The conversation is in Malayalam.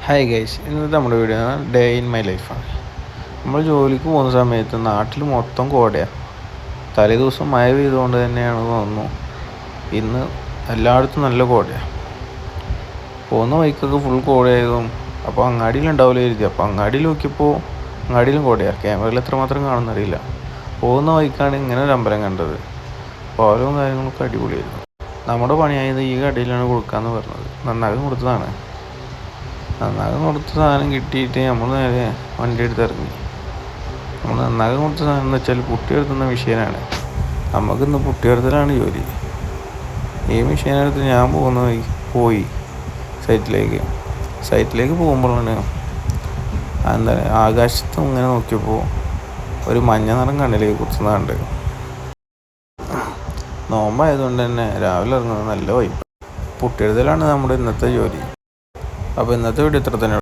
ഹായ് ഗൈസ്, ഇന്നത്തെ നമ്മുടെ വീഡിയോ ഡേ ഇൻ മൈ ലൈഫാണ്. നമ്മൾ ജോലിക്ക് പോകുന്ന സമയത്ത് നാട്ടിൽ മൊത്തം കോടയാണ്. തലേ ദിവസം മഴ പെയ്തുകൊണ്ട് തന്നെയാണ് തോന്നുന്നു ഇന്ന് എല്ലായിടത്തും നല്ല കോടയാണ്. പോകുന്ന വഴിക്കൊക്കെ ഫുൾ കോടയായതും അപ്പോൾ അങ്ങാടിയിലുണ്ടാവില്ല എഴുതി. അപ്പോൾ അങ്ങാടിയിൽ നോക്കിയപ്പോൾ അങ്ങാടിയിലും കോടയാണ്. ക്യാമറയിൽ എത്രമാത്രം കാണുന്നറിയില്ല. പോകുന്ന വഴിക്കാണ് ഇങ്ങനെ ഒരു അമ്പലം കണ്ടത്. പാലവും കാര്യങ്ങളൊക്കെ അടിപൊളിയായിരുന്നു. നമ്മുടെ പണിയായത് ഈ കടയിലാണ് കൊടുക്കാമെന്ന് പറഞ്ഞത്. നന്നാകാൻ കൊടുത്തതാണ്. നന്നാകാൻ കൊടുത്ത സാധനം കിട്ടിയിട്ട് നമ്മൾ നേരെ വണ്ടി എടുത്ത് ഇറങ്ങി. നമ്മൾ നന്നാകാൻ കൊടുത്ത സാധനം എന്ന് വെച്ചാൽ പുട്ടിയെടുത്തുന്ന മെഷീനാണ്. നമുക്കിന്ന് പുട്ടിയെടുത്തലാണ് ജോലി. ഈ മെഷീനെടുത്ത് ഞാൻ പോയി സൈറ്റിലേക്ക് പോകുമ്പോഴാണ് ആകാശത്ത് ഇങ്ങനെ നോക്കിയപ്പോൾ ഒരു മഞ്ഞ നിറം കണ്ണിലേക്ക് കുത്തുന്നതുണ്ട്. നോമ്പായതുകൊണ്ട് തന്നെ രാവിലെ ഇറങ്ങുന്നത് നല്ല വൈബ്. പുട്ടിയെടുത്തലാണ് നമ്മുടെ ഇന്നത്തെ ജോലി. അപ്പോൾ ഇന്നത്തെ വീഡിയോ ഇത്ര തന്നെ.